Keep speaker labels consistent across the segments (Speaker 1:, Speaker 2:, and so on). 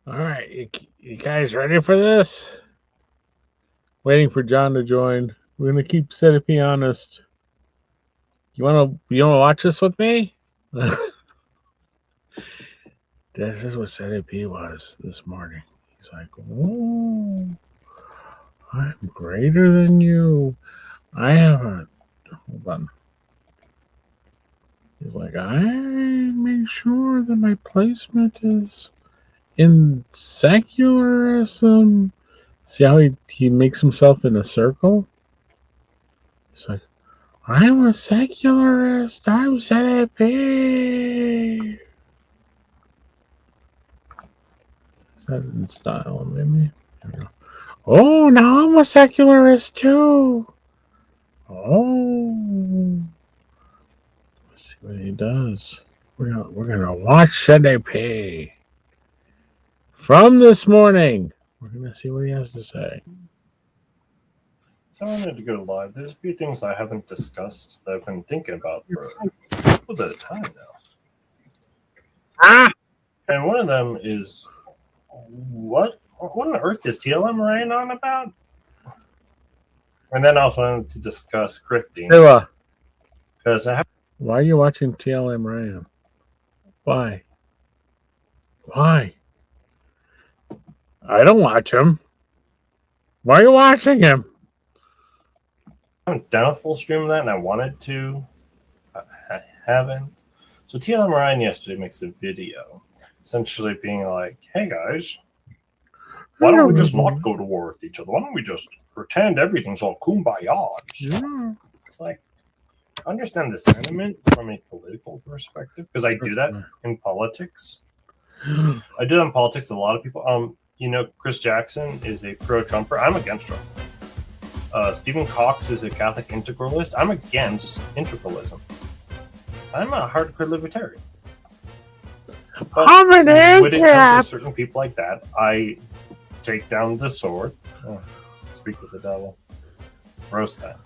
Speaker 1: All right, you guys ready for this? Waiting for John to join. We're gonna keep Centipede honest. You wanna watch this with me? This is what Centipede was this morning. He's like, "Oh, I'm greater than you. I have a hold on." He's like, "I make sure that my placement is in secularism." See how he makes himself in a circle? He's like, I'm a secularist. I'm Centipede. Is that in style, maybe? Oh, now I'm a secularist too. Oh, let's see what he does. We're gonna watch Centipede from this morning. We're gonna see what he has to say.
Speaker 2: So I wanted to go live. There's a few things I haven't discussed that I've been thinking about for a little bit of time now. And one of them is what on earth is TLM Ryan on about? And then I also wanted to discuss grifting.
Speaker 1: Silla,
Speaker 2: Because
Speaker 1: why are you watching TLM Ryan? Why? Why? I don't watch him. Why are you watching him?
Speaker 2: I haven't done a full stream of that, and I wanted to. I haven't. So TLM Ryan yesterday makes a video, essentially being like, "Hey guys, why don't we just not go to war with each other? Why don't we just pretend everything's all kumbaya?"
Speaker 1: Yeah.
Speaker 2: It's like, I understand the sentiment from a political perspective because I do that in politics. I do that in politics with a lot of people. Chris Jackson is a pro-Trumper. I'm against Trump. Stephen Cox is a Catholic integralist. I'm against integralism. I'm a hardcore libertarian. But
Speaker 1: I'm an
Speaker 2: when it comes to certain people like that, I take down the sword. Oh, speak with the devil. Roast time.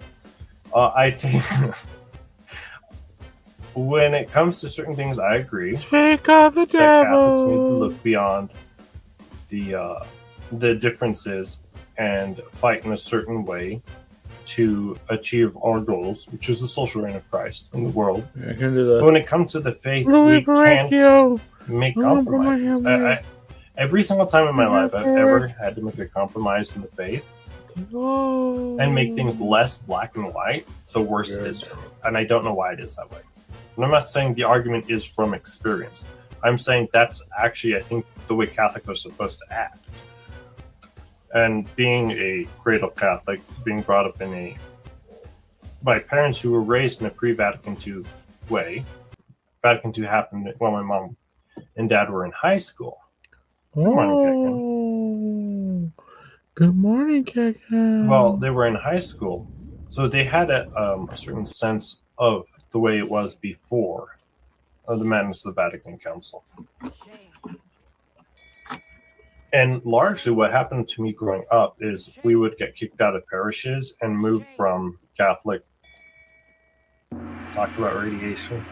Speaker 2: I take. When it comes to certain things, I agree.
Speaker 1: Speak of the devil.
Speaker 2: That Catholics need to look beyond the differences and fight in a certain way to achieve our goals, which is the social reign of Christ in the world.
Speaker 1: I can do that.
Speaker 2: When it comes to the faith, we can't make compromises. Every single time in my life I've ever had to make a compromise in the faith and make things less black and white, the worse it is for me. And I don't know why it is that way. And I'm not saying the argument is from experience. I'm saying that's actually, I think, the way Catholics are supposed to act. And being a cradle Catholic, being brought up by parents who were raised in a pre-Vatican II way. Vatican II happened while my mom and dad were in high school. Good morning, Kekin.
Speaker 1: Good morning, Kekin.
Speaker 2: Well, they were in high school, so they had a certain sense of the way it was before the madness of the Vatican Council. And largely what happened to me growing up is we would get kicked out of parishes and move from Catholic. Talk about radiation.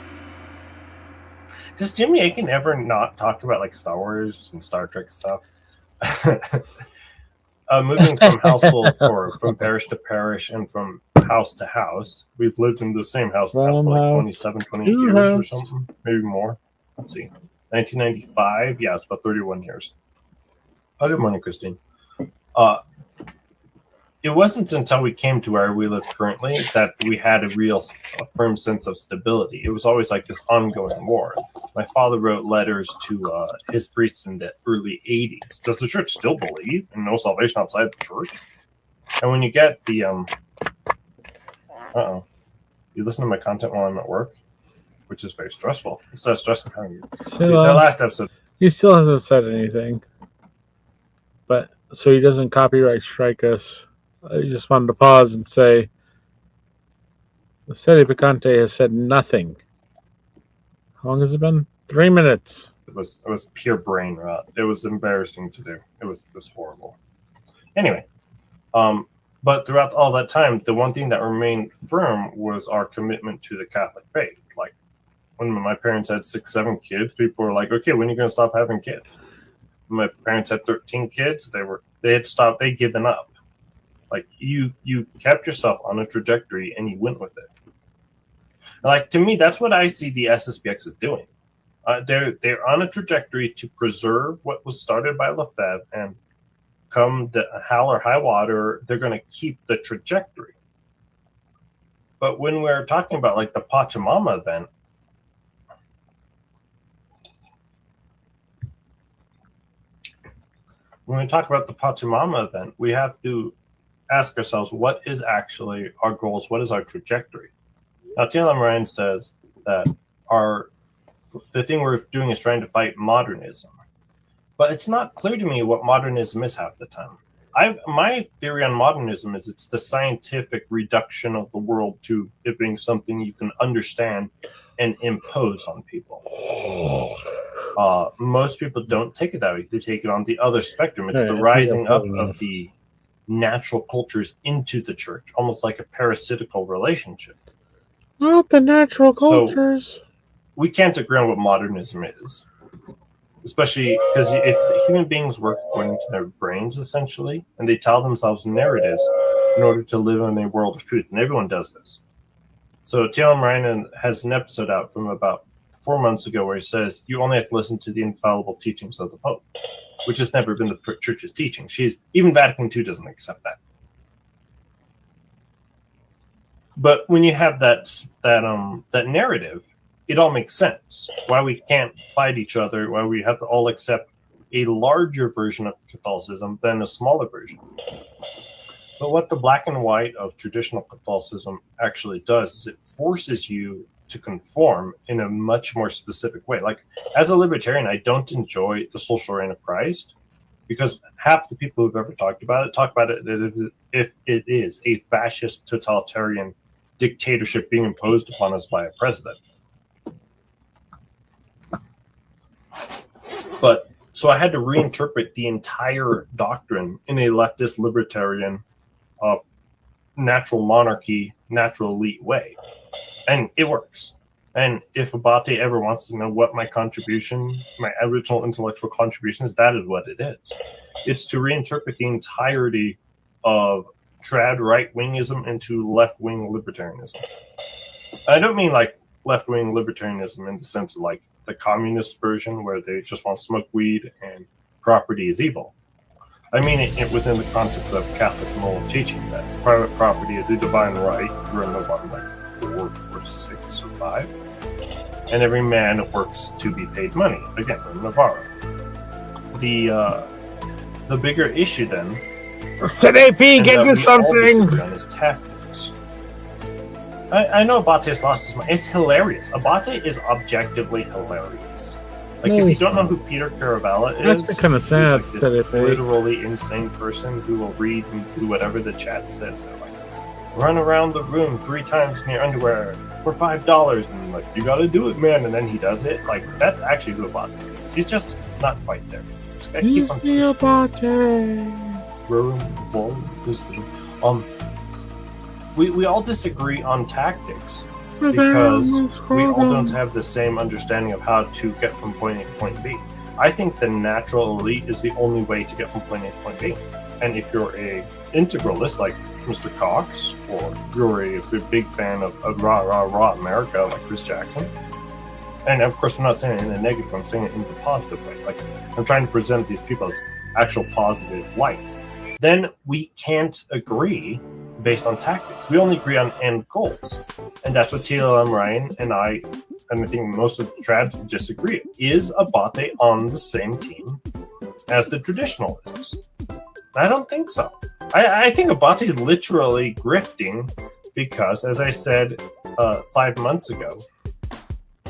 Speaker 2: Does Jimmy Aiken ever not talk about like Star Wars and Star Trek stuff? Moving from household or from parish to parish and from house to house. We've lived in the same house now for like 27, 28 years or something, maybe more. Let's see. 1995? Yeah, it's about 31 years. Oh, good morning, Christine. It wasn't until we came to where we live currently that we had a firm sense of stability. It was always like this ongoing war. My father wrote letters to his priests in the early 80s. Does the church still believe in no salvation outside the church? And when you get the you listen to my content while I'm at work, which is very stressful. It's so stressful having you. The last episode.
Speaker 1: He still hasn't said anything. But so he doesn't copyright strike us. I just wanted to pause and say the Sede Picante has said nothing. How long has it been? 3 minutes.
Speaker 2: It was pure brain rot. It was embarrassing to do. It was horrible. Anyway, but throughout all that time, the one thing that remained firm was our commitment to the Catholic faith. Like when my parents had 6, 7 kids, people were like, "Okay, when are you going to stop having kids?" My parents had 13 kids. They had stopped. They'd given up. Like you kept yourself on a trajectory and you went with it. Like to me, that's what I see the SSPX is doing. They're on a trajectory to preserve what was started by Lefebvre, and come the hell or high water, they're going to keep the trajectory. But when we're talking about like the Pachamama event, when we talk about the Pachamama event, we have to ask ourselves, what is actually our goals? What is our trajectory? Now, T.L.M. Ryan says that the thing we're doing is trying to fight modernism. But it's not clear to me what modernism is half the time. My theory on modernism is it's the scientific reduction of the world to it being something you can understand and impose on people. Most people don't take it that way. They take it on the other spectrum. It's the rising up of the natural cultures into the church, almost like a parasitical relationship.
Speaker 1: Not the natural cultures.
Speaker 2: So we can't agree on what modernism is, especially because if human beings work according to their brains, essentially, and they tell themselves narratives in order to live in a world of truth, and everyone does this. So T.L.M. Ryan has an episode out from about 4 months ago where he says you only have to listen to the infallible teachings of the Pope, which has never been the Church's teaching. Even Vatican II doesn't accept that. But when you have that narrative, it all makes sense. Why we can't fight each other, why we have to all accept a larger version of Catholicism than a smaller version. But what the black and white of traditional Catholicism actually does is it forces you to conform in a much more specific way. Like, as a libertarian, I don't enjoy the social reign of Christ because half the people who've ever talk about it if it is a fascist totalitarian dictatorship being imposed upon us by a president. But so I had to reinterpret the entire doctrine in a leftist libertarian natural monarchy, natural elite way. And it works. And if Abate ever wants to know what my original intellectual contribution is, that is what it is. It's to reinterpret the entirety of trad right-wingism into left-wing libertarianism. I don't mean like left-wing libertarianism in the sense of like the communist version where they just want to smoke weed and property is evil. I mean it within the context of Catholic moral teaching that private property is a divine right. We're in November like 4 or 6 or 5. And every man works to be paid money. Again, we're in Navarro. The bigger issue then
Speaker 1: AP, get you something.
Speaker 2: On his tactics. I know Abate's lost his mind. It's hilarious. Abate is objectively hilarious. Like, if you don't know who Peter Caravella is,
Speaker 1: that's kind of sad.
Speaker 2: He's like this literally insane person who will read and do whatever the chat says. They're like, run around the room 3 times in your underwear for $5, and like, you gotta do it, man. And then he does it. Like, that's actually who Abate is. He's just not quite there. Just gotta keep on pushing.
Speaker 1: Abate.
Speaker 2: We all disagree on tactics because we all don't have the same understanding of how to get from point A to point B. I think the natural elite is the only way to get from point A to point B. And if you're a integralist like Mr. Cox, or you're a big fan of rah America like Chris Jackson, and of course I'm not saying it in a negative, I'm saying it in the positive way. Like, I'm trying to present these people as actual positive lights. Then we can't agree based on tactics. We only agree on end goals. And that's what T.L.M. Ryan and I think most of the trads disagree. Is Abate on the same team as the traditionalists? I don't think so. I think Abate is literally grifting because, as I said 5 months ago,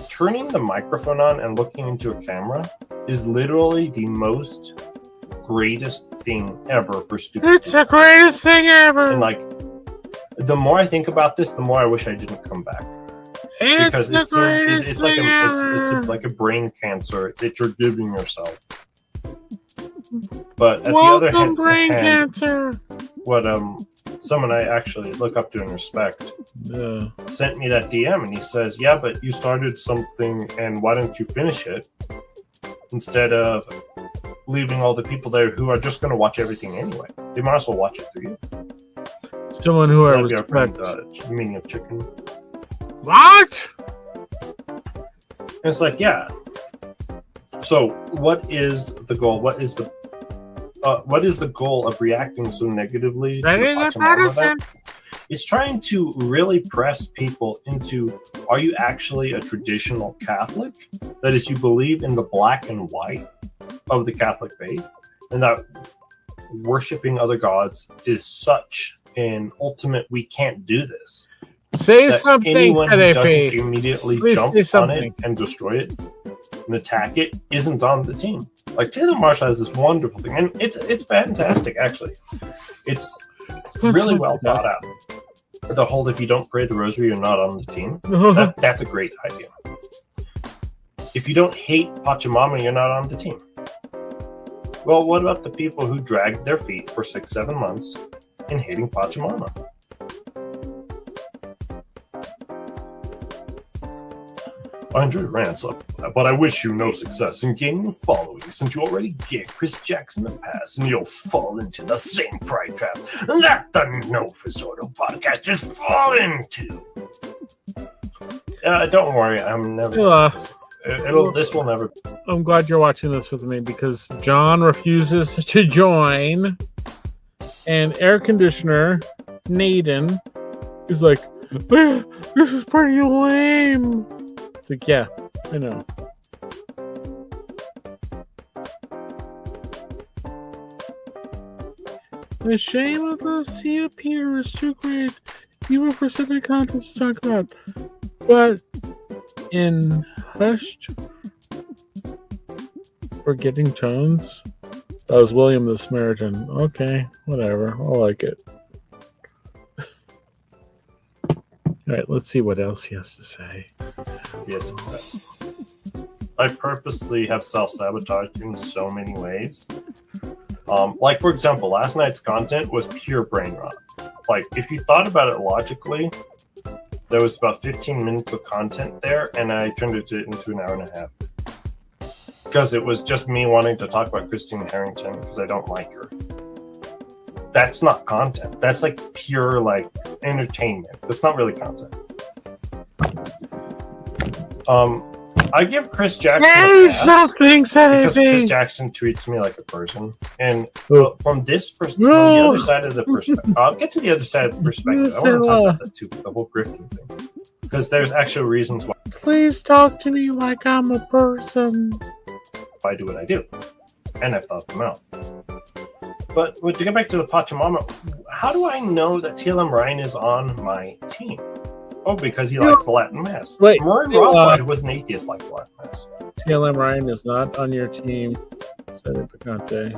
Speaker 2: turning the microphone on and looking into a camera is literally the most greatest thing ever for stupid.
Speaker 1: It's the greatest thing ever.
Speaker 2: And like, the more I think about this, the more I wish I didn't come back. Because it's like a brain cancer that you're giving yourself. But at the other hand,
Speaker 1: brain cancer.
Speaker 2: What someone I actually look up to and respect sent me that DM, and he says, "Yeah, but you started something, and why don't you finish it instead of leaving all the people there who are just going to watch everything anyway. They might as well watch it through you.
Speaker 1: Someone who I
Speaker 2: respect. Meaning of chicken.
Speaker 1: What?
Speaker 2: It's like, yeah. So, what is the goal? What is the goal of reacting so negatively to Pachamama? It's trying to really press people into: are you actually a traditional Catholic? That is, you believe in the black and white of the Catholic faith, and that worshiping other gods is such an ultimate, we can't do this.
Speaker 1: Say something,
Speaker 2: anyone who doesn't immediately jump on it and destroy it and attack it isn't on the team. Like, Taylor Marshall has this wonderful thing, and it's fantastic, actually. It's really well thought out. The whole, if you don't pray the rosary, you're not on the team. That's a great idea. If you don't hate Pachamama, you're not on the team. Well, what about the people who dragged their feet for 6-7 months in hating Pachamama? I enjoy rants, but I wish you no success in gaining a following, since you already gave Chris Jackson a pass, and you'll fall into the same pride trap that the No Fisordo podcasters fall into. Don't worry, I'm never. This will never.
Speaker 1: I'm glad you're watching this with me, because John refuses to join, and air conditioner Naden is like, "This is pretty lame." It's like, yeah, I know. The shame of the Sea of Peter is too great, even for civic content to talk about. But in hushed, forgetting tones, that was William the Samaritan. Okay, whatever. I'll like it. Alright, let's see what else he has to say.
Speaker 2: Yes, it says. I purposely have self-sabotaged in so many ways. Like, for example, last night's content was pure brain rot. Like, if you thought about it logically, there was about 15 minutes of content there, and I turned it into an hour and a half. Because it was just me wanting to talk about Christine Harrington, because I don't like her. That's not content. That's like pure, like, entertainment. That's not really content. I give Chris Jackson a pass because Chris Jackson treats me like a person, and from this from the other side of the perspective, I'll get to the other side of the perspective. I want to talk about that too, the whole grifting thing, because there's actual reasons why.
Speaker 1: Please talk to me like I'm a person.
Speaker 2: I do what I do, and I've thought them out. But to get back to the Pachamama, how do I know that TLM Ryan is on my team? Oh, because he likes the Latin Mass.
Speaker 1: Wait,
Speaker 2: Murray Rothbard was an atheist like the Latin Mass.
Speaker 1: TLM Ryan is not on your team. Sede Picante.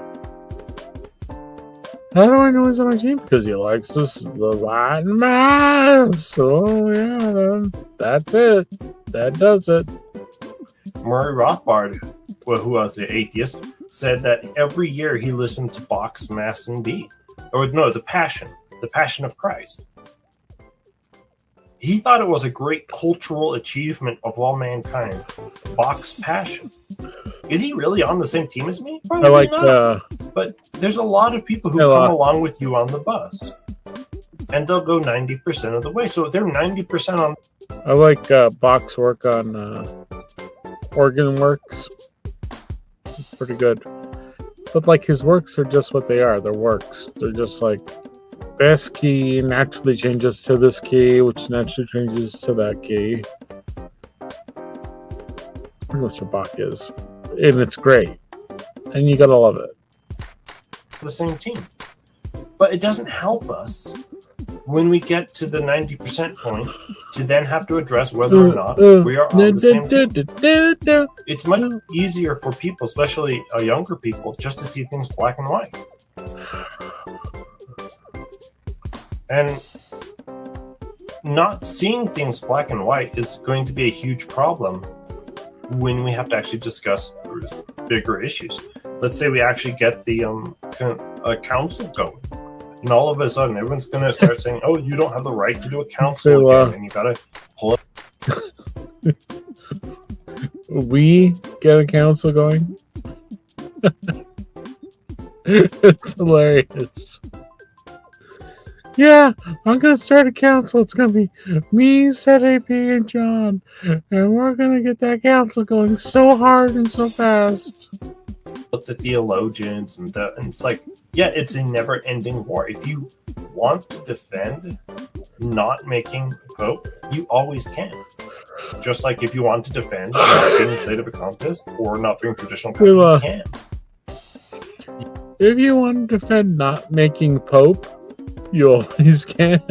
Speaker 1: How do I know he's on my team? Because he likes the Latin Mass. Oh, yeah, that's it. That does it.
Speaker 2: Murray Rothbard, who was an atheist, said that every year he listened to Bach's Mass in B. Or no, the Passion of Christ. He thought it was a great cultural achievement of all mankind. Bach's Passion. Is he really on the same team as me? Probably
Speaker 1: I like
Speaker 2: not. But there's a lot of people who come along with you on the bus. And they'll go 90% of the way. So they're 90% on.
Speaker 1: I like Bach's work on organ works. It's pretty good. But like, his works are just what they are. They're works. They're just like, this key naturally changes to this key, which naturally changes to that key. Pretty much what Bach is. And it's great. And you gotta love it.
Speaker 2: The same team. But it doesn't help us when we get to the 90% point to then have to address whether or not we are on the same team. It's much easier for people, especially younger people, just to see things black and white. And not seeing things black and white is going to be a huge problem when we have to actually discuss bigger issues. Let's say we actually get the council going, and all of a sudden everyone's going to start saying, "Oh, you don't have the right to do a council again, and you got to pull it."
Speaker 1: We get a council going. It's hilarious. Yeah, I'm gonna start a council. It's gonna be me, ZAP, and John, and we're gonna get that council going so hard and so fast.
Speaker 2: But the theologians and it's like, yeah, it's a never-ending war. If you want to defend not making Pope, you always can. Just like if you want to defend not being state of a contest or not being traditional Catholic, you can.
Speaker 1: If you want to defend not making Pope, you always can.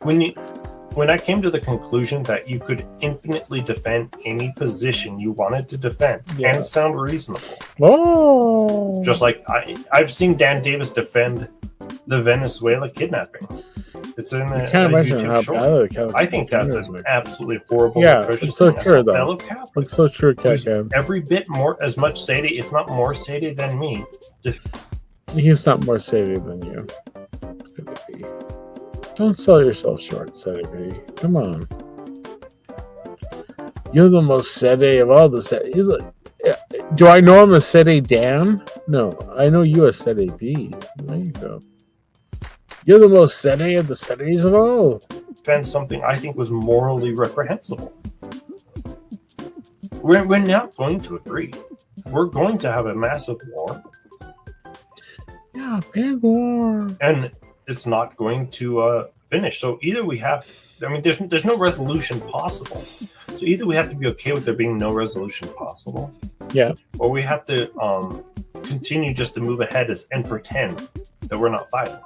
Speaker 2: When I came to the conclusion that you could infinitely defend any position you wanted to defend and sound reasonable.
Speaker 1: Oh.
Speaker 2: Just like I've seen Dan Davis defend the Venezuela kidnapping. It's in a YouTube short. I think that's an absolutely horrible, atrocious
Speaker 1: so true, though.
Speaker 2: Fellow Catholic.
Speaker 1: It's so true, Cat.
Speaker 2: Every bit as much Sadie, if not more Sadie than me.
Speaker 1: He's not more Sadie than you. Don't sell yourself short, Sadie. Come on. You're the most Sadie of all the Sadie. Do I know him as Sadie Dan? No, I know you as Sadie B. There you go. You're the most Sadie of the Sadies of all.
Speaker 2: Defend something I think was morally reprehensible. We're not going to agree. We're going to have a massive war.
Speaker 1: Yeah, big war.
Speaker 2: And it's not going to finish. So either we have, there's no resolution possible. So either we have to be okay with there being no resolution possible.
Speaker 1: Yeah.
Speaker 2: Or we have to continue just to move ahead and pretend that we're not fighting.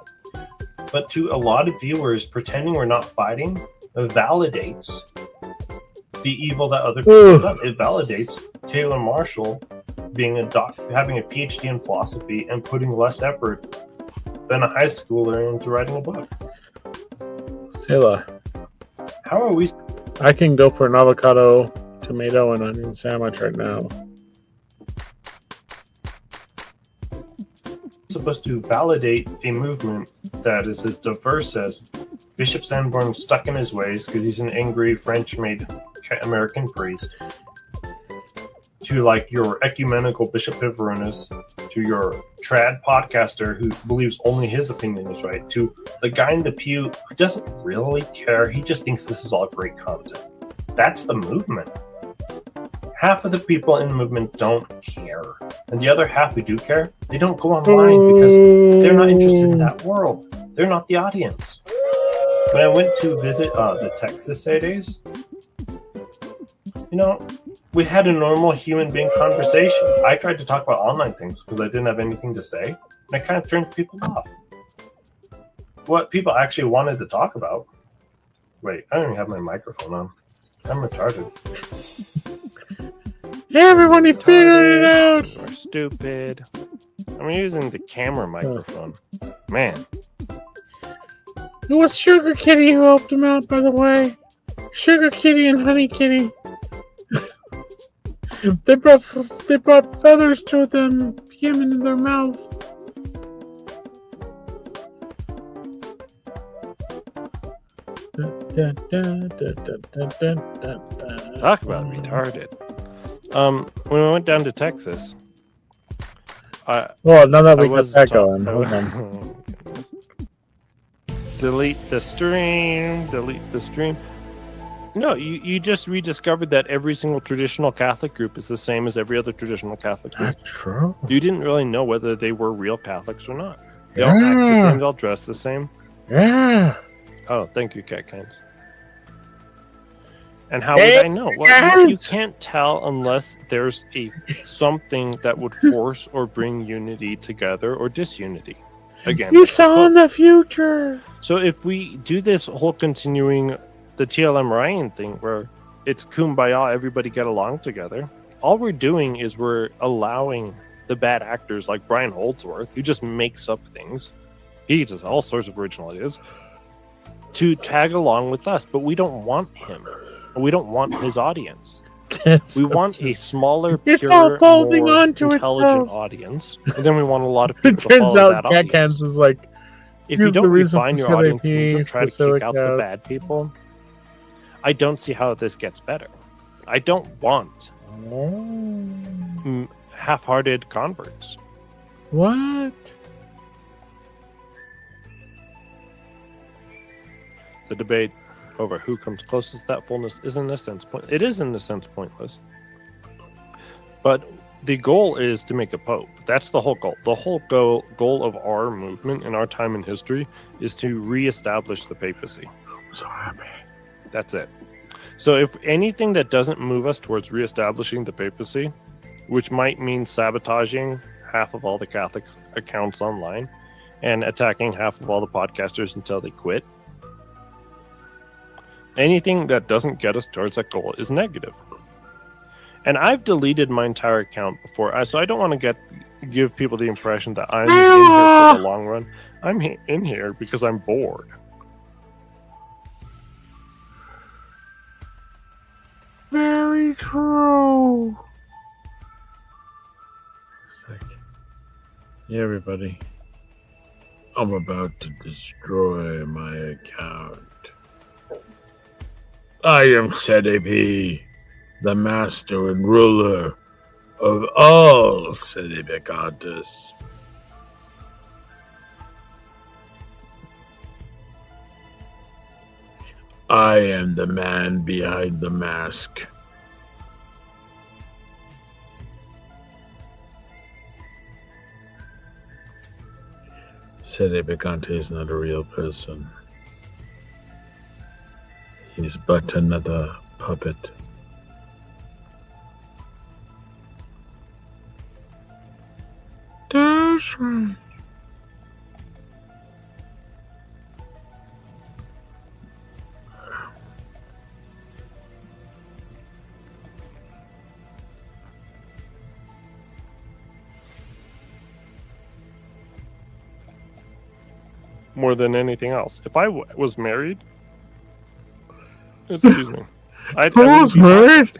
Speaker 2: But to a lot of viewers, pretending we're not fighting validates the evil that other people have done. It validates Taylor Marshall being having a PhD in philosophy and putting less effort than a high schooler into writing a book.
Speaker 1: Selah.
Speaker 2: How are we?
Speaker 1: I can go for an avocado, tomato, and onion sandwich right now.
Speaker 2: Supposed to validate a movement that is as diverse as Bishop Sanborn stuck in his ways because he's an angry French-made American priest, to like your ecumenical Bishop Piveronus, to your trad podcaster who believes only his opinion is right, to the guy in the pew who doesn't really care. He just thinks this is all great content. That's the movement. Half of the people in the movement don't care. And the other half who do care, they don't go online because they're not interested in that world. They're not the audience. When I went to visit the Texas days, we had a normal human being conversation. I tried to talk about online things because I didn't have anything to say. And I kind of turned people off. What people actually wanted to talk about. Wait, I don't even have my microphone on. I'm retarded.
Speaker 1: Hey everyone, you figured it out!
Speaker 2: We're stupid. I'm using the camera microphone. Man.
Speaker 1: It was Sugar Kitty who helped him out, by the way. Sugar Kitty and Honey Kitty. They brought feathers to them, him into their mouth.
Speaker 2: Talk about retarded. When we went down to Texas,
Speaker 1: now that we got that going, hold on.
Speaker 2: Delete the stream. No, you just rediscovered that every single traditional Catholic group is the same as every other traditional Catholic group.
Speaker 1: That's true.
Speaker 2: You didn't really know whether they were real Catholics or not. They all act the same, they all dress the same.
Speaker 1: Yeah.
Speaker 2: Oh, thank you, Catkins. And how would I know? Well, you can't tell unless there's something that would force or bring unity together or disunity. Again,
Speaker 1: you saw in the future.
Speaker 2: So if we do this whole continuing the TLM Ryan thing where it's kumbaya, everybody get along together, all we're doing is we're allowing the bad actors like Brian Holdsworth, who just makes up things, he does all sorts of original ideas, to tag along with us, but we don't want him. We don't want his audience. We want a smaller, pure, more intelligent audience, and then we want a lot of people to follow that audience.
Speaker 1: Catkins is like,
Speaker 2: if you don't refine your audience and you don't try to kick out the bad people, I don't see how this gets better. I don't want half-hearted converts.
Speaker 1: What?
Speaker 2: The debate over who comes closest to that fullness is in a sense pointless. But the goal is to make a pope. That's the whole goal. The whole goal of our movement in our time in history is to reestablish the papacy.
Speaker 1: I'm so happy.
Speaker 2: That's it. So if anything that doesn't move us towards reestablishing the papacy, which might mean sabotaging half of all the Catholic accounts online and attacking half of all the podcasters until they quit, anything that doesn't get us towards that goal is negative. And I've deleted my entire account before, so I don't want to give people the impression that I'm in here for the long run. I'm in here because I'm bored.
Speaker 1: Very true. It's like, yeah, everybody. I'm about to destroy my account. I am CDP, the master and ruler of all Sedebecantus. I am the man behind the mask. Sedebecante is not a real person. He's but another puppet. That's right.
Speaker 2: More than anything else. If I was married, excuse me, I was married.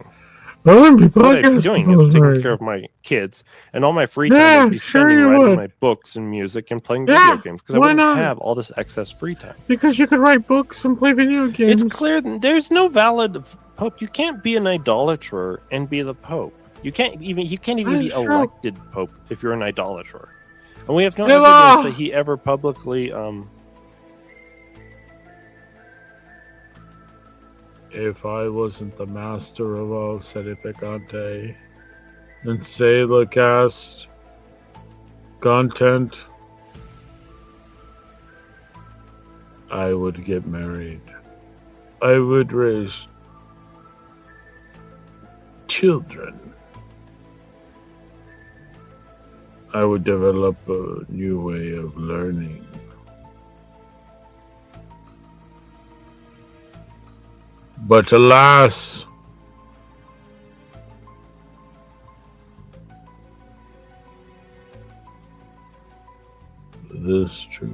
Speaker 2: What I'd be doing is taking care of my kids, and all my free time would be spending writing my books and music and playing video games, because I wouldn't have all this excess free time.
Speaker 1: Because you could write books and play video games.
Speaker 2: It's clear there's no valid pope. You can't be an idolater and be the pope. You can't even be elected pope if you're an idolater. And we have no evidence that he ever publicly
Speaker 1: If I wasn't the master of all Sedepecante and Selahcast content, I would get married. I would raise children. I would develop a new way of learning. But alas, this too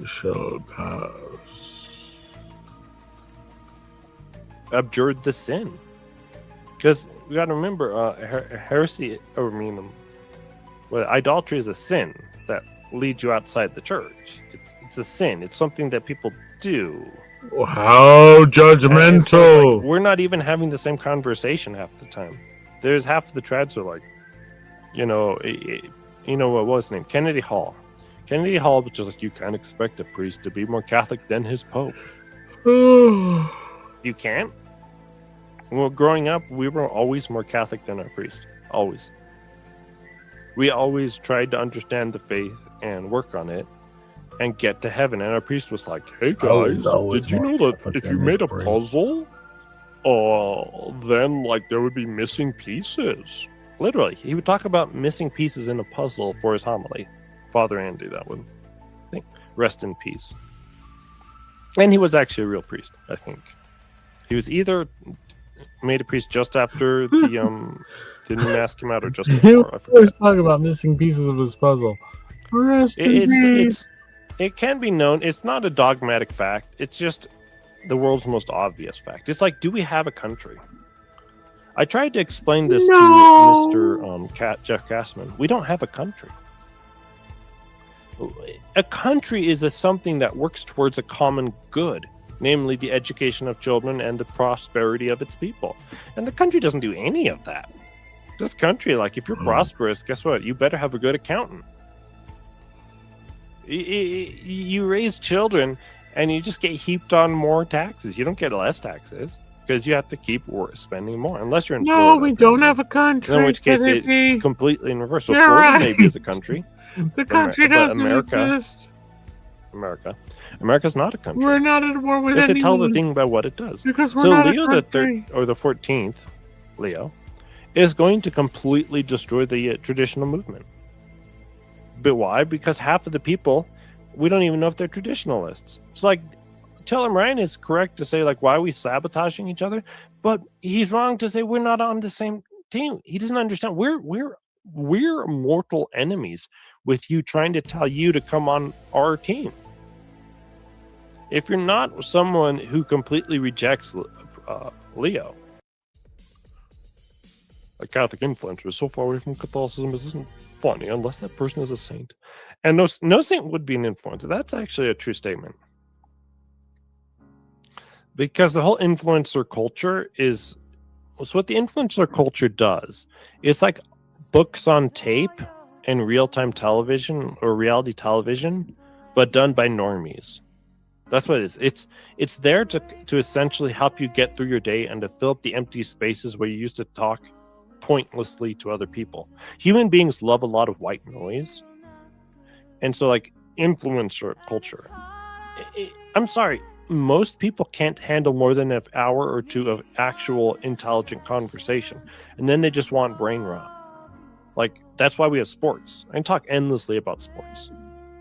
Speaker 1: shall pass.
Speaker 2: Abjured the sin. Because we got to remember, heresy, idolatry is a sin that leads you outside the church. It's a sin. It's something that people do.
Speaker 1: How judgmental!
Speaker 2: So like, we're not even having the same conversation half the time. There's half the trads are like, what was his name? Kennedy Hall. Kennedy Hall was just like, you can't expect a priest to be more Catholic than his pope. You can't. Well, growing up, we were always more Catholic than our priest. Always. We always tried to understand the faith and work on it and get to heaven. And our priest was like, hey guys, did you know that if you made a puzzle, then like there would be missing pieces? Literally, he would talk about missing pieces in a puzzle for his homily. Father Andy, that would, I think, rest in peace. And he was actually a real priest, I think. He was either made a priest just after the new mass came out or just before. I forget.
Speaker 1: Always talk about missing pieces of his puzzle.
Speaker 2: It can be known. It's not a dogmatic fact. It's just the world's most obvious fact. It's like, do we have a country? I tried to explain this to Mr. Jeff Gassman. We don't have a country. A country is something that works towards a common good, namely the education of children and the prosperity of its people. And the country doesn't do any of that. This country, like, if you're prosperous, guess what? You better have a good accountant. You raise children, and you just get heaped on more taxes. You don't get less taxes because you have to keep spending more, unless you're in Florida.
Speaker 1: No, we don't have a country.
Speaker 2: In which case, it's completely in reverse. So Florida maybe is a country.
Speaker 1: The country doesn't exist.
Speaker 2: America's not a country.
Speaker 1: We're not at war with anyone.
Speaker 2: You have to tell the thing about what it does.
Speaker 1: Because we're not
Speaker 2: Leo the 14th, Leo, is going to completely destroy the traditional movement. But why? Because half of the people, we don't even know if they're traditionalists. It's like, Taylor Ryan is correct to say, like, why are we sabotaging each other? But he's wrong to say we're not on the same team. He doesn't understand. We're mortal enemies with you trying to tell you to come on our team. If you're not someone who completely rejects Leo, a Catholic influencer is so far away from Catholicism, this isn't funny unless that person is a saint. And no saint would be an influencer. That's actually a true statement. Because the whole influencer culture is... So what the influencer culture does is like books on tape and real-time television or reality television, but done by normies. That's what it is. It's there to essentially help you get through your day and to fill up the empty spaces where you used to talk pointlessly to other people. Human beings love a lot of white noise. And so, like, influencer culture. I'm sorry, most people can't handle more than an hour or two of actual intelligent conversation. And then they just want brain rot. Like, that's why we have sports. I can talk endlessly about sports.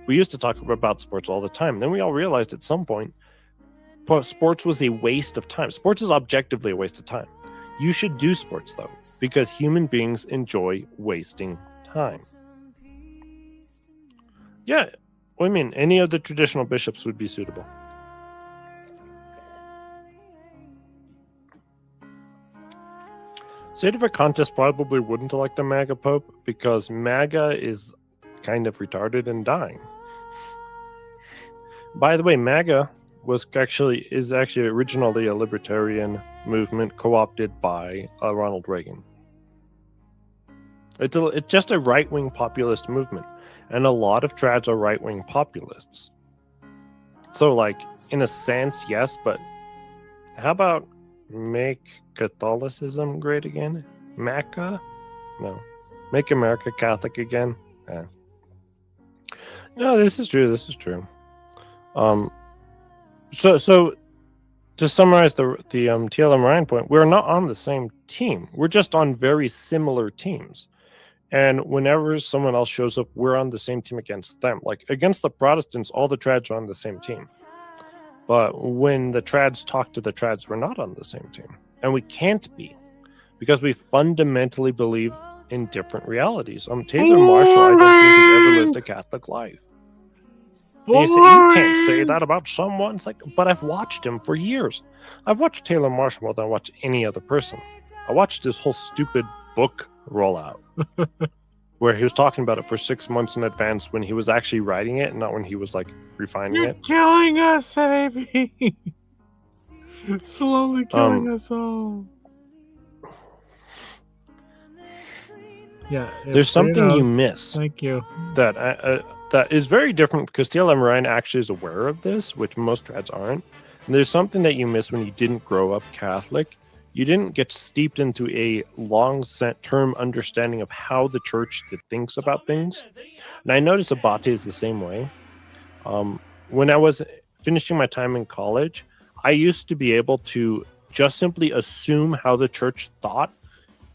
Speaker 2: We used to talk about sports all the time. Then we all realized at some point, sports was a waste of time. Sports is objectively a waste of time. You should do sports, though, because human beings enjoy wasting time. Yeah, I mean, any of the traditional bishops would be suitable. State of a contest probably wouldn't elect a MAGA Pope because MAGA is kind of retarded and dying. By the way, MAGA is actually originally a libertarian movement co-opted by Ronald Reagan. It's just a right-wing populist movement, and a lot of trads are right-wing populists. So, like, in a sense, yes, but how about make Catholicism great again? MACA? No. Make America Catholic again? Yeah. No, this is true. So to summarize the TLM Ryan point, we're not on the same team. We're just on very similar teams. And whenever someone else shows up, we're on the same team against them. Like, against the Protestants, all the trads are on the same team. But when the trads talk to the trads, we're not on the same team. And we can't be. Because we fundamentally believe in different realities. Taylor Marshall, I don't think has ever lived a Catholic life. And you say, you can't say that about someone. It's like, but I've watched him for years. I've watched Taylor Marshall more than I watched any other person. I watched this whole stupid book roll out where he was talking about it for 6 months in advance when he was actually writing it and not when he was like refining it.
Speaker 1: You're killing us, Amy. Slowly killing us all. Yeah,
Speaker 2: there's something you miss.
Speaker 1: Thank you.
Speaker 2: That is very different because TLM Ryan actually is aware of this, which most trads aren't. And there's something that you miss when you didn't grow up Catholic. You didn't get steeped into a long-term understanding of how the church thinks about things. And I notice Abate is the same way. When I was finishing my time in college, I used to be able to just simply assume how the church thought,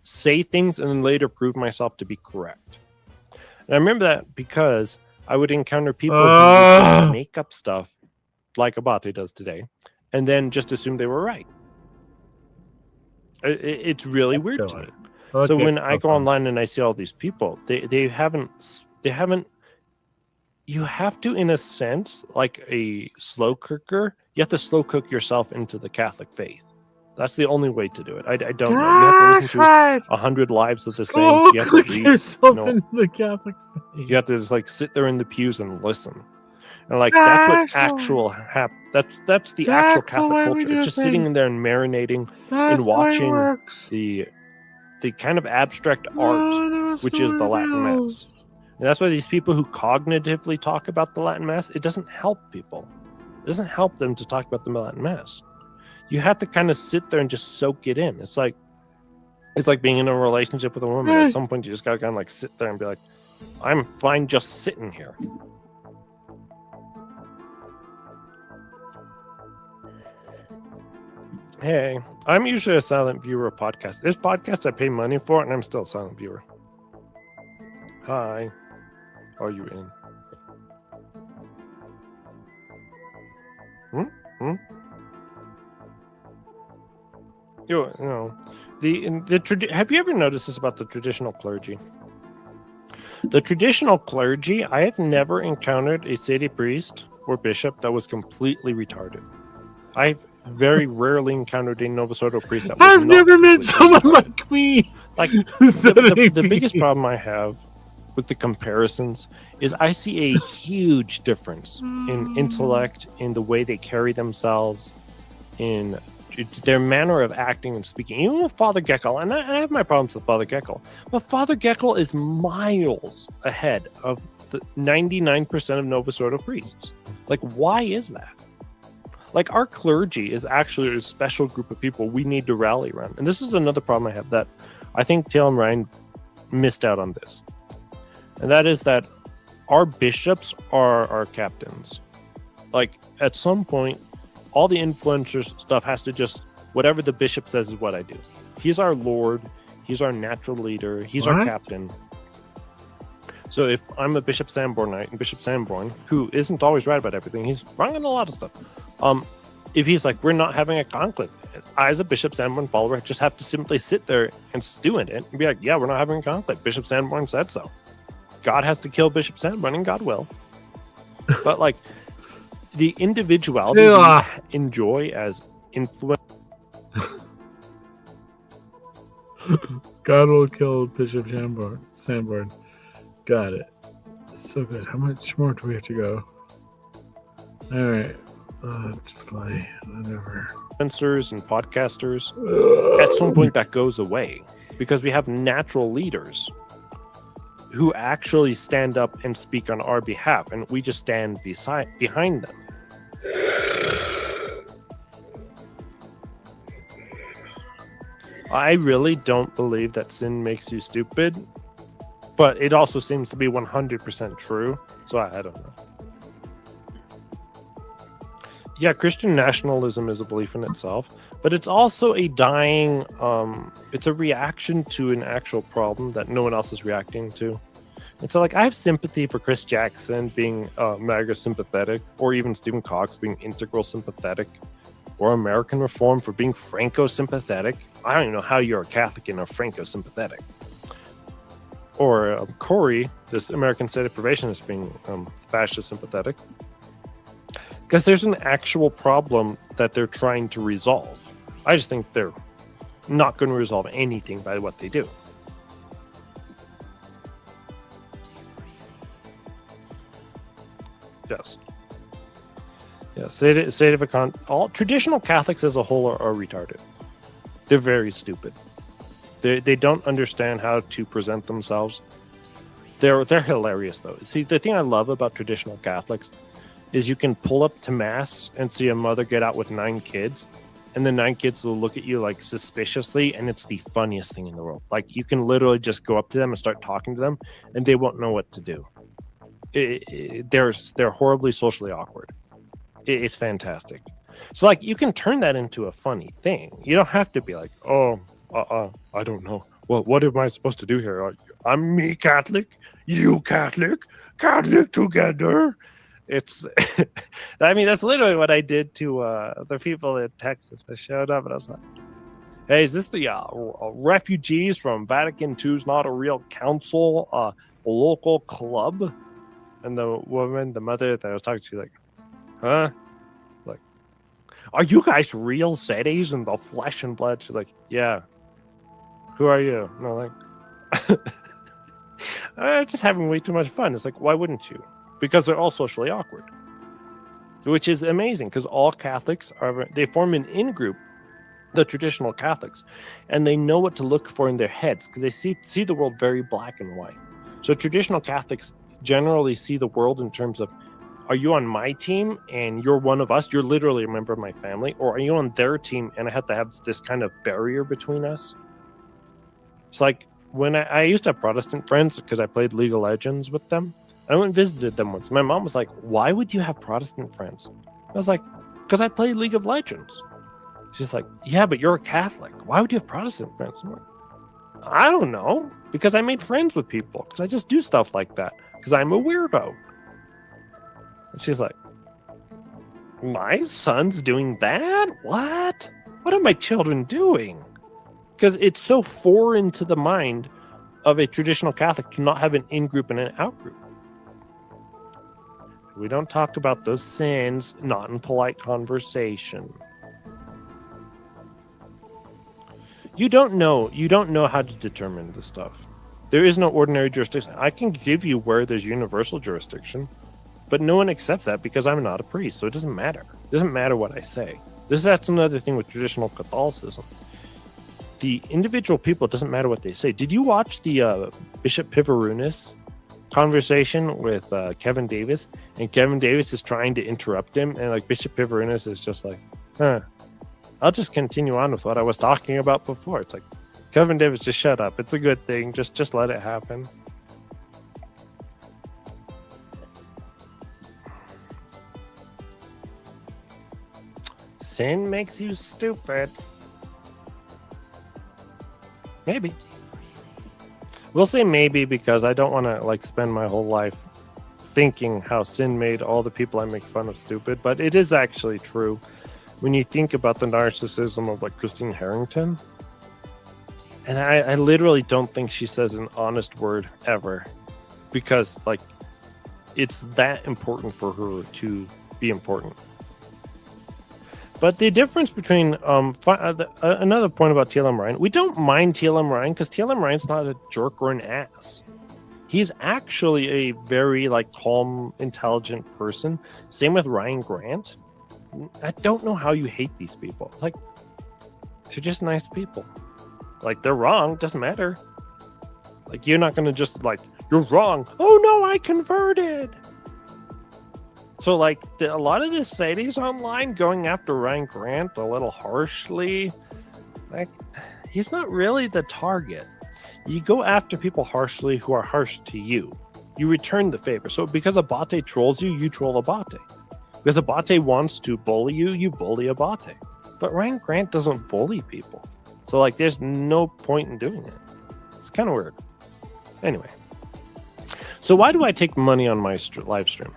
Speaker 2: say things, and then later prove myself to be correct. And I remember that because I would encounter people who would just make up stuff like Abate does today, and then just assume they were right. It's really weird to me. Okay, so when I go online and I see all these people, they haven't. You have to, in a sense, like a slow cooker, you have to slow cook yourself into the Catholic faith. That's the only way to do it. I don't know. You have to listen to 100 lives of the saints. You have to read.
Speaker 1: Yourself into the Catholic faith.
Speaker 2: You have to just like sit there in the pews and listen. And like that's what actual that's the actual Catholic culture. It's just sitting in there and marinating and watching the kind of abstract art, which is the Latin Mass. And that's why these people who cognitively talk about the Latin Mass, it doesn't help people. It doesn't help them to talk about the Latin Mass. You have to kind of sit there and just soak it in. It's like being in a relationship with a woman. At some point, you just gotta kind of like sit there and be like, I'm fine just sitting here. Hey, I'm usually a silent viewer of podcasts. There's podcasts I pay money for, and I'm still a silent viewer. Hi. Are you in? Have you ever noticed this about the traditional clergy? The traditional clergy, I have never encountered a city priest or bishop that was completely retarded. I've very rarely encountered a Nova Soto priest that was
Speaker 1: I've never met someone like me.
Speaker 2: Like the biggest problem I have with the comparisons is I see a huge difference in intellect, in the way they carry themselves, in their manner of acting and speaking. Even with Father Geckel, and I have my problems with Father Geckel, but Father Geckel is miles ahead of the 99% of Nova Soto priests. Like, why is that? Like, our clergy is actually a special group of people we need to rally around. And this is another problem I have, that I think Taylor and Ryan missed out on this. And that is that our bishops are our captains. Like, at some point, all the influencer stuff has to just, whatever the bishop says is what I do. He's our Lord. He's our natural leader. He's our captain. So if I'm a Bishop Sanbornite, and Bishop Sanborn, who isn't always right about everything, he's wrong on a lot of stuff. If he's like, we're not having a conclave, I, as a Bishop Sanborn follower, just have to simply sit there and stew in it and be like, yeah, we're not having a conclave. Bishop Sanborn said so. God has to kill Bishop Sanborn, and God will. But like, the individuality we enjoy as influence.
Speaker 1: God will kill Bishop Sanborn. Got it. So good. How much more do we have to go? All right. Let's play. Whatever.
Speaker 2: Influencers and podcasters. At some point, that goes away because we have natural leaders who actually stand up and speak on our behalf, and we just stand behind them. I really don't believe that sin makes you stupid, but it also seems to be 100% true, so I don't know. Yeah, Christian nationalism is a belief in itself, but it's also a dying, it's a reaction to an actual problem that no one else is reacting to. And so, like, I have sympathy for Chris Jackson being MAGA sympathetic, or even Stephen Cox being integral sympathetic, or American Reform for being Franco sympathetic. I don't even know how you're a Catholic and are Franco sympathetic. Or Corey, this American state deprivationist, being fascist sympathetic. Because there's an actual problem that they're trying to resolve. I just think they're not going to resolve anything by what they do. Yes. Yeah, all traditional Catholics as a whole are retarded. They're very stupid. They don't understand how to present themselves. They're hilarious though. See, the thing I love about traditional Catholics is you can pull up to mass and see a mother get out with 9 kids, and the 9 kids will look at you like suspiciously, and it's the funniest thing in the world. Like, you can literally just go up to them and start talking to them, and they won't know what to do. They're horribly socially awkward. It's fantastic. So, like, you can turn that into a funny thing. You don't have to be like, I don't know. Well, what am I supposed to do here? I'm me Catholic, you Catholic together. It's, I mean, that's literally what I did to the people in Texas. I showed up and I was like, hey, is this the refugees from Vatican II's Not a Real Council, local club? And the woman, the mother that I was talking to, like, huh? Like, are you guys real cities in the flesh and blood? She's like, yeah. Who are you? And I'm like, I'm just having way too much fun. It's like, why wouldn't you? Because they're all socially awkward.
Speaker 3: which is amazing because all Catholics they form an in-group, the traditional Catholics, and they know what to look for in their heads because they see the world very black and white. So traditional Catholics generally see the world in terms of, are you on my team and you're one of us, you're literally a member of my family, or are you on their team and I have to have this kind of barrier between us? It's like when I used to have Protestant friends because I played League of Legends with them. I went and visited them once. My mom was like, why would you have Protestant friends? I was like, because I play League of Legends. She's like, yeah, but you're a Catholic. Why would you have Protestant friends? I'm like, I don't know. Because I made friends with people. Because I just do stuff like that. Because I'm a weirdo. And she's like, my son's doing that? What? What are my children doing? Because it's so foreign to the mind of a traditional Catholic to not have an in-group and an out-group. We don't talk about those sins, not in polite conversation. You don't know how to determine this stuff. There is no ordinary jurisdiction. I can give you where there's universal jurisdiction, but no one accepts that because I'm not a priest, so it doesn't matter. It doesn't matter what I say. That's another thing with traditional Catholicism. The individual people, it doesn't matter what they say. Did you watch the Bishop Pivarunis conversation with Kevin Davis? And Kevin Davis is trying to interrupt him, and like Bishop Pivarunis is just like, I'll just continue on with what I was talking about before. It's like, Kevin Davis, just shut up. It's a good thing. Just let it happen. Sin makes you stupid. Maybe. We'll say maybe because I don't want to spend my whole life thinking how sin made all the people I make fun of stupid, but it is actually true. When you think about the narcissism of Christine Harrington, and I literally don't think she says an honest word ever, because it's that important for her to be important. But the difference between another point about TLM Ryan, we don't mind TLM Ryan because TLM Ryan's not a jerk or an ass. He's actually a very calm, intelligent person. Same with Ryan Grant. I don't know how you hate these people. They're just nice people. They're wrong, doesn't matter. You're not gonna just you're wrong. Oh no, I converted. So a lot of the sightings online going after Ryan Grant a little harshly, he's not really the target. You go after people harshly who are harsh to you. You return the favor. So because Abate trolls you, you troll Abate. Because Abate wants to bully you, you bully Abate. But Ryan Grant doesn't bully people. So there's no point in doing it. It's kind of weird. Anyway. So why do I take money on my live stream?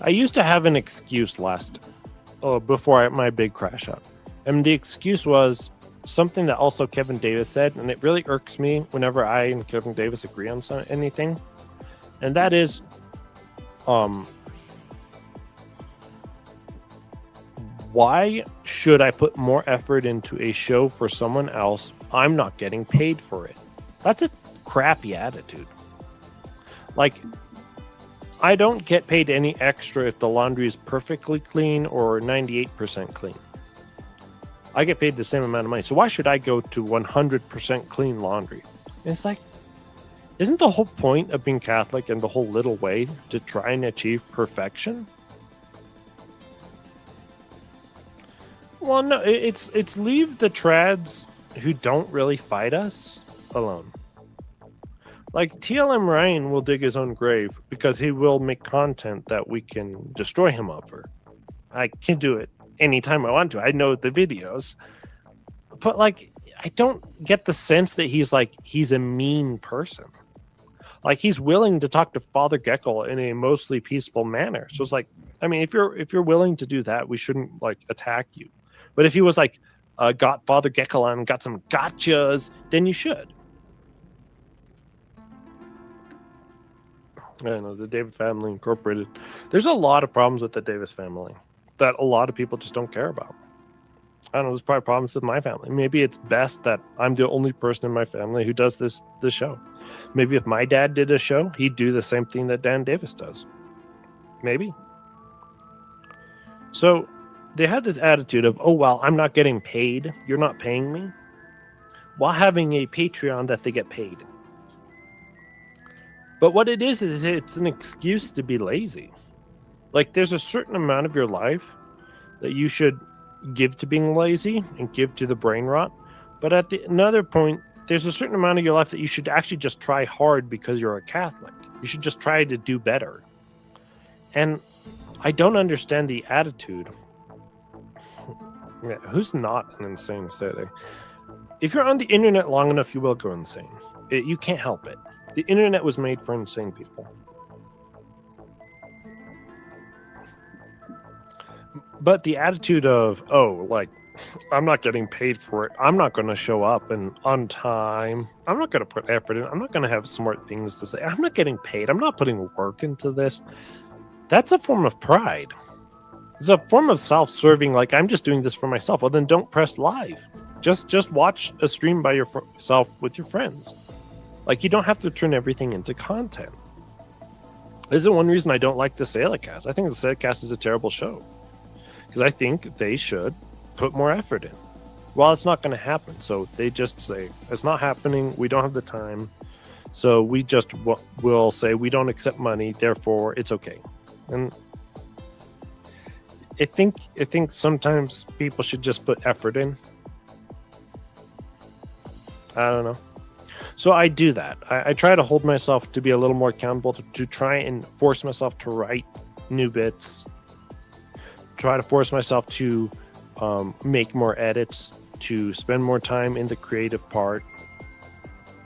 Speaker 3: I used to have an excuse before my big crash out. And the excuse was something that also Kevin Davis said, and it really irks me whenever I and Kevin Davis agree on anything. And that is, why should I put more effort into a show for someone else? I'm not getting paid for it. That's a crappy attitude. I don't get paid any extra if the laundry is perfectly clean or 98% clean. I get paid the same amount of money. So why should I go to 100% clean laundry? And it's isn't the whole point of being Catholic and the whole little way to try and achieve perfection? Well, no, it's leave the trads who don't really fight us alone. TLM Ryan will dig his own grave because he will make content that we can destroy him over. I can do it anytime I want to. I know the videos. But I don't get the sense that he's a mean person. He's willing to talk to Father Geckel in a mostly peaceful manner. So it's if you're willing to do that, we shouldn't attack you. But if he was got Father Geckel on and got some gotchas, then you should. I don't know, the Davis family incorporated. There's a lot of problems with the Davis family that a lot of people just don't care about. I don't know, there's probably problems with my family. Maybe it's best that I'm the only person in my family who does this show. Maybe if my dad did a show, he'd do the same thing that Dan Davis does. Maybe. So they had this attitude of, oh, well, I'm not getting paid. You're not paying me. While having a Patreon that they get paid. But what it is it's an excuse to be lazy. Like, there's a certain amount of your life that you should give to being lazy and give to the brain rot. But at another point, there's a certain amount of your life that you should actually just try hard because you're a Catholic. You should just try to do better. And I don't understand the attitude. Yeah, who's not an insane city? If you're on the internet long enough, you will go insane. You can't help it. The internet was made for insane people. But the attitude of, oh, like, I'm not getting paid for it. I'm not going to show up and on time. I'm not going to put effort in. I'm not going to have smart things to say. I'm not getting paid. I'm not putting work into this. That's a form of pride. It's a form of self-serving, like, I'm just doing this for myself. Well, then don't press live. Just watch a stream by yourself with your friends. Like, you don't have to turn everything into content. This is one reason I don't like the Selahcast. I think the Selahcast is a terrible show. Because I think they should put more effort in. Well, it's not going to happen. So they just say, it's not happening. We don't have the time. So we just will say we don't accept money. Therefore, it's okay. And I think sometimes people should just put effort in. I don't know. So I do that. I try to hold myself to be a little more accountable, to try and force myself to write new bits, try to force myself to make more edits, to spend more time in the creative part.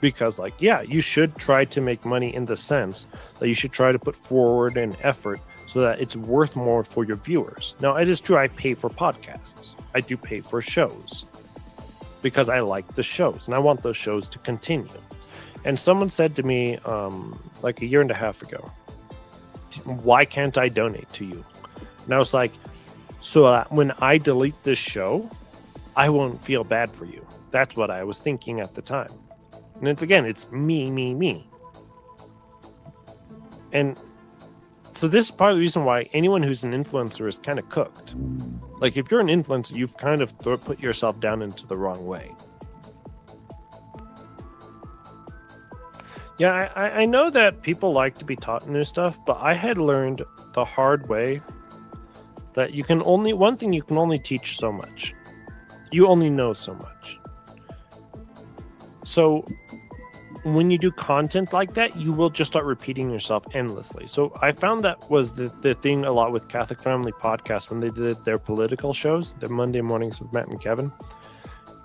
Speaker 3: Because, like, yeah, you should try to make money in the sense that you should try to put forward an effort so that it's worth more for your viewers. Now, it is true I pay for podcasts. I do pay for shows because I like the shows and I want those shows to continue. And someone said to me like a year and a half ago, why can't I donate to you? And I was like, so that when I delete this show, I won't feel bad for you. That's what I was thinking at the time. And it's me. And so this is part of the reason why anyone who's an influencer is kind of cooked. Like, if you're an influencer, you've kind of put yourself down into the wrong way. Yeah, I know that people like to be taught new stuff, but I had learned the hard way that one thing you can only teach so much. You only know so much. So when you do content like that, you will just start repeating yourself endlessly. So I found that was the thing a lot with Catholic Family Podcast when they did their political shows, the Monday mornings with Matt and Kevin,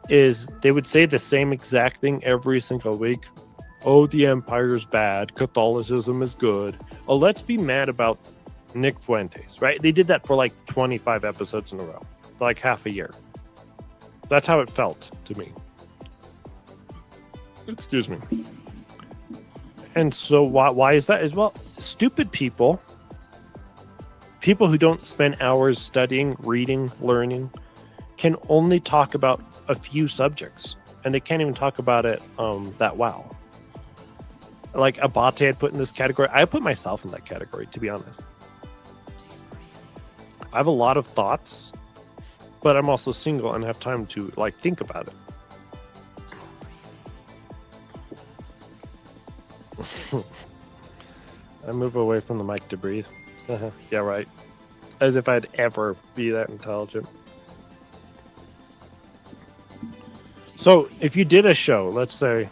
Speaker 3: is they would say the same exact thing every single week. Oh, the empire's bad. Catholicism is good. Oh, let's be mad about Nick Fuentes, right? They did that for like 25 episodes in a row, like half a year. That's how it felt to me. Excuse me. And so why is that? As well, stupid people who don't spend hours studying, reading, learning, can only talk about a few subjects, and they can't even talk about it that well. Like Abate had put in this category. I put myself in that category, to be honest. I have a lot of thoughts, but I'm also single and have time to like think about it. I move away from the mic to breathe. Yeah, right. As if I'd ever be that intelligent. So if you did a show, let's say,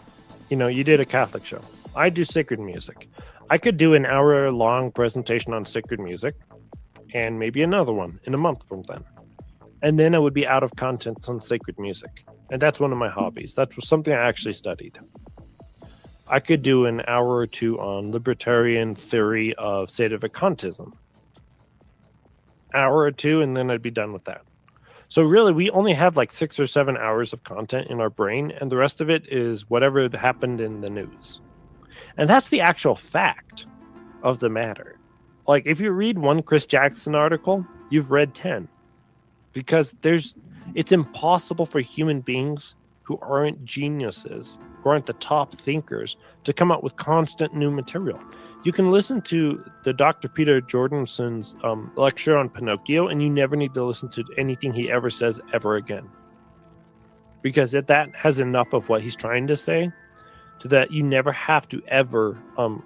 Speaker 3: you did a Catholic show. I do sacred music. I could do an hour-long presentation on sacred music and maybe another one in a month from then. And then I would be out of content on sacred music. And that's one of my hobbies. That was something I actually studied. I could do an hour or two on libertarian theory of sedevacantism. Hour or two, and then I'd be done with that. So really, we only have like 6 or 7 hours of content in our brain, and the rest of it is whatever happened in the news. And that's the actual fact of the matter. Like, if you read one Chris Jackson article, you've read 10. Because it's impossible for human beings who aren't geniuses, who aren't the top thinkers, to come up with constant new material. You can listen to the Dr. Peter Jordanson's lecture on Pinocchio, and you never need to listen to anything he ever says ever again. Because that has enough of what he's trying to say, so that you never have to ever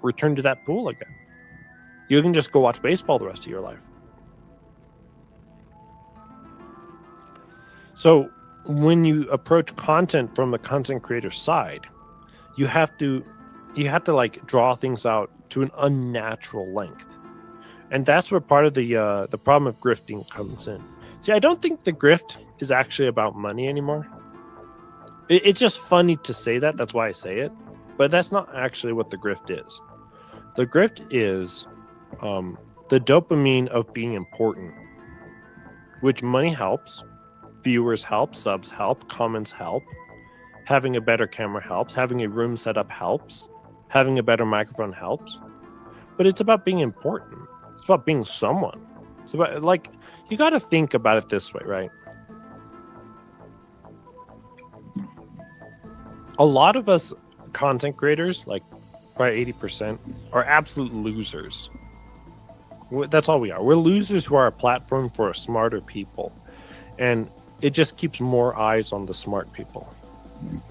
Speaker 3: return to that pool again. You can just go watch baseball the rest of your life. So when you approach content from a content creator side, you have to like draw things out to an unnatural length, and that's where part of the problem of grifting comes in. See, I don't think the grift is actually about money anymore. It's just funny to say that. That's why I say it, but that's not actually what the grift is. The grift is the dopamine of being important, which money helps, viewers help, subs help, comments help, having a better camera helps, having a room set up helps, having a better microphone helps. But it's about being important. It's about being someone. It's about, like, you got to think about it this way, right? A lot of us content creators, like probably 80%, are absolute losers. That's all we are. We're losers who are a platform for smarter people. And it just keeps more eyes on the smart people.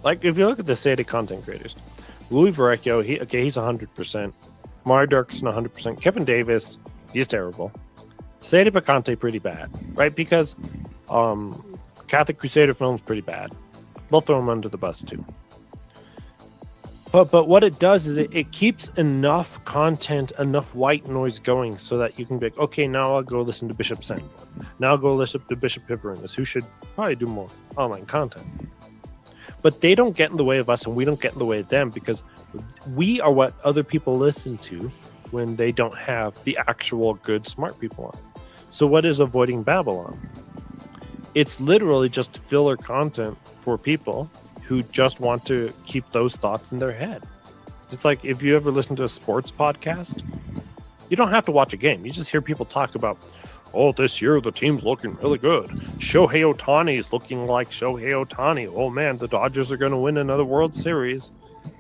Speaker 3: Like, if you look at the state of content creators, Louis Verrecchio, he's 100%. Mario Dirksen, 100%. Kevin Davis, he's terrible. Sede Picante, pretty bad, right? Because Catholic Crusader Films, pretty bad. We'll throw them under the bus, too. But what it does is it keeps enough content, enough white noise going so that you can be like, okay, now I'll go listen to Bishop Sen. Now I'll go listen to Bishop Pivarinus, who should probably do more online content. But they don't get in the way of us, and we don't get in the way of them, because we are what other people listen to when they don't have the actual good smart people on. So what is Avoiding Babylon? It's literally just filler content for people who just want to keep those thoughts in their head. It's like, if you ever listen to a sports podcast, you don't have to watch a game. You just hear people talk about, oh, this year the team's looking really good. Shohei Ohtani is looking like Shohei Ohtani. Oh man, the Dodgers are going to win another World Series.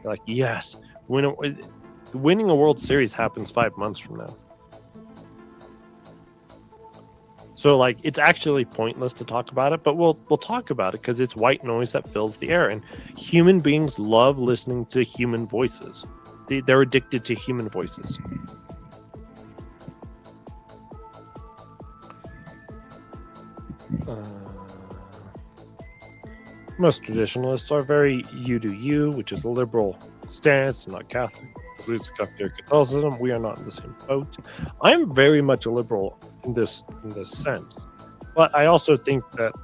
Speaker 3: You're like, yes. Winning a World Series happens 5 months from now. So, like, it's actually pointless to talk about it, but we'll talk about it because it's white noise that fills the air. And human beings love listening to human voices. They're addicted to human voices. Most traditionalists are very you do you, which is a liberal stance, not Catholic. Catholicism, we are not in the same boat. I am very much a liberal in this sense, but I also think that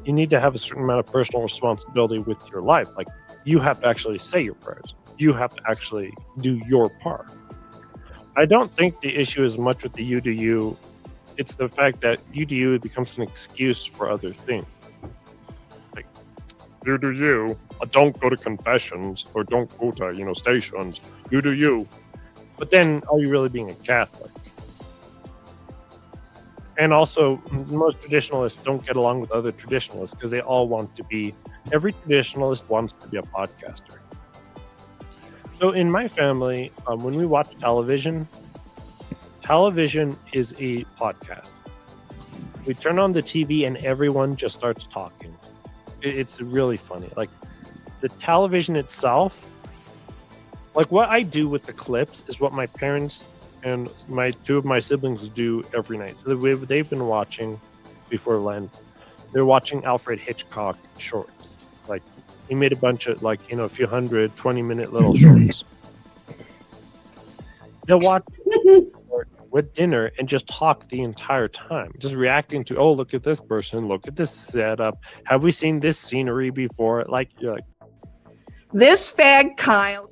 Speaker 3: you need to have a certain amount of personal responsibility with your life. Like, you have to actually say your prayers. You have to actually do your part. I don't think the issue is much with the you do you. It's the fact that you do you becomes an excuse for other things. Like, you do you. Don't go to confessions, or don't go to stations. You do you. But then, are you really being a Catholic? And also, most traditionalists don't get along with other traditionalists because they all want to be. Every traditionalist wants to be a podcaster. So in my family, when we watch television is a podcast. We turn on the TV and everyone just starts talking. It's really funny. Like, the television itself, like, what I do with the clips is what my parents and two of my siblings do every night. So they've been watching before Lent. They're watching Alfred Hitchcock shorts. Like, he made a bunch of, like, a few hundred 20-minute little shorts. They'll watch with dinner and just talk the entire time, just reacting to, oh, look at this person, look at this setup. Have we seen this scenery before? Like, you're like,
Speaker 4: this fag Kyle.